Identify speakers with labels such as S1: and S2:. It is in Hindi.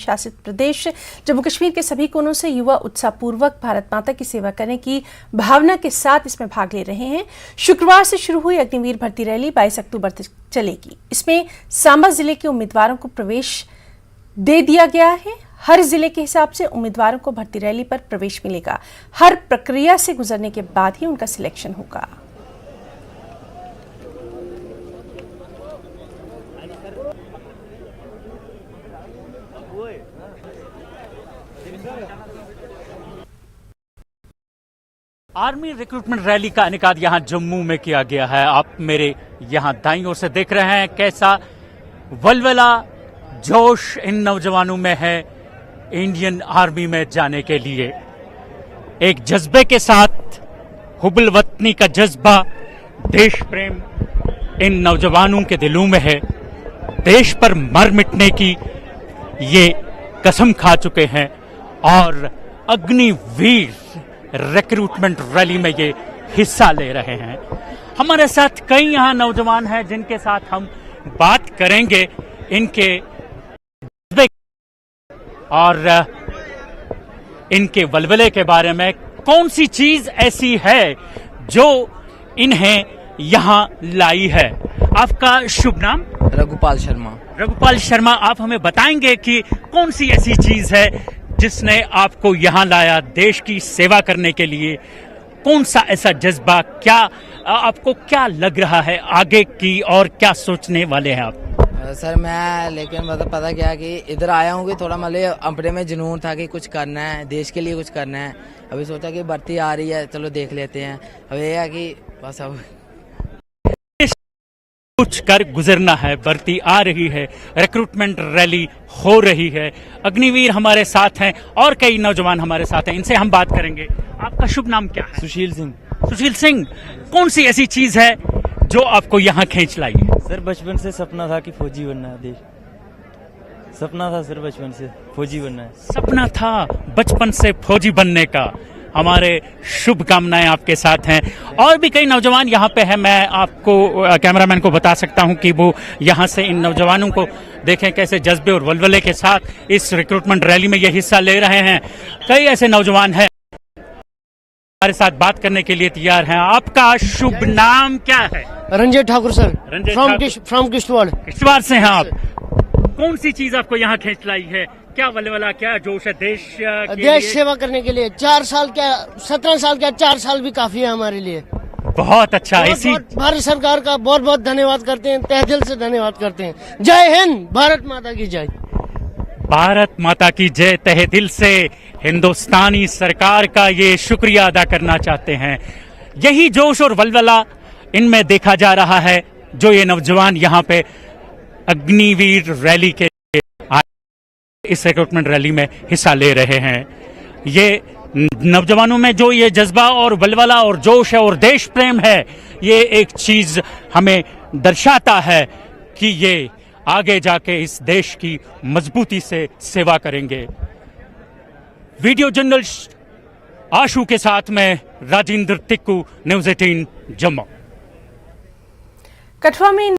S1: शासित प्रदेश जम्मू कश्मीर के सभी कोनों से युवा उत्साहपूर्वक भारत माता की सेवा करने की भावना के साथ इसमें भाग ले रहे हैं। शुक्रवार से शुरू हुई अग्निवीर भर्ती रैली 22 अक्टूबर तक चलेगी। इसमें सांबा जिले के उम्मीदवारों को प्रवेश दे दिया गया है। हर जिले के हिसाब से उम्मीदवारों को भर्ती रैली पर प्रवेश मिलेगा। हर प्रक्रिया से गुजरने के बाद ही उनका सिलेक्शन होगा।
S2: आर्मी रिक्रूटमेंट रैली का इनेकाद यहां जम्मू में किया गया है। आप मेरे यहां दाईं ओर से देख रहे हैं कैसा वलवला जोश इन नौजवानों में है इंडियन आर्मी में जाने के लिए। एक जज्बे के साथ हुब्बुल वतनी का जज्बा, देश प्रेम इन नौजवानों के दिलों में है। देश पर मर मिटने की ये कसम खा चुके हैं और अग्निवीर रिक्रूटमेंट रैली में ये हिस्सा ले रहे हैं। हमारे साथ कई यहाँ नौजवान हैं जिनके साथ हम बात करेंगे इनके जज्बे और इनके वलवले के बारे में। कौन सी चीज ऐसी है जो इन्हें यहाँ लाई है? आपका शुभ नाम?
S3: रघुपाल शर्मा।
S2: रघुपाल शर्मा, आप हमें बताएंगे कि कौन सी ऐसी चीज है जिसने आपको यहाँ लाया देश की सेवा करने के लिए? कौन सा ऐसा जज्बा, क्या आपको क्या लग रहा है आगे की और क्या सोचने वाले हैं आप?
S3: सर मैं लेकिन मतलब पता क्या कि इधर आया हूँ कि थोड़ा मतलब अपने में जुनून था कि कुछ करना है, देश के लिए कुछ करना है। अभी सोचा कि भर्ती आ रही है, चलो देख लेते हैं। अब ये है कि बस अब
S2: कुछ कर गुजरना है। भर्ती आ रही है, रिक्रूटमेंट रैली हो रही है, अग्निवीर हमारे साथ हैं और कई नौजवान हमारे साथ हैं। इनसे हम बात करेंगे। आपका शुभ नाम क्या है?
S4: सुशील सिंह।
S2: सुशील सिंह, कौन सी ऐसी चीज है जो आपको यहाँ खींच लाई है?
S4: सर बचपन से सपना था कि फौजी बनना है। देश सपना था सर, बचपन से फौजी बनना है।
S2: सपना था बचपन से फौजी बनने का। हमारे शुभकामनाएं आपके साथ हैं। और भी कई नौजवान यहाँ पे हैं। मैं आपको कैमरामैन को बता सकता हूँ कि वो यहाँ से इन नौजवानों को देखें कैसे जज्बे और वलवले के साथ इस रिक्रूटमेंट रैली में ये हिस्सा ले रहे हैं। कई ऐसे नौजवान हैं हमारे साथ बात करने के लिए तैयार हैं। आपका शुभ नाम क्या है?
S5: Ranjeet Thakur sir,
S2: Ranjeet
S5: from Kishtwar.
S2: किश्तवाड़ से हैं आप। कौन सी चीज आपको यहाँ खींच लाई है? क्या वलवला, क्या जोश है देश
S5: सेवा करने के लिए? 4 साल क्या, 17 साल क्या, 4 साल भी काफी है हमारे लिए।
S2: बहुत अच्छा। इसी
S5: भारत सरकार का बहुत बहुत धन्यवाद करते हैं, तहे दिल से धन्यवाद करते हैं। जय हिंद, भारत माता की जय।
S2: भारत माता की जय। तहे दिल से हिंदुस्तानी सरकार का ये शुक्रिया अदा करना चाहते हैं। यही जोश और वलवला इनमें देखा जा रहा है जो ये नौजवान यहाँ पे अग्निवीर रैली के इस रिक्रूटमेंट रैली में हिस्सा ले रहे हैं। ये नौजवानों में जो ये जज्बा और वलवला और जोश है और देश प्रेम है, ये एक चीज हमें दर्शाता है कि ये आगे जाके इस देश की मजबूती से सेवा करेंगे। वीडियो जर्नलिस्ट आशु के साथ में राजेंद्र तिक्कू, न्यूज़ 18 जम्मू।
S1: कठुआ में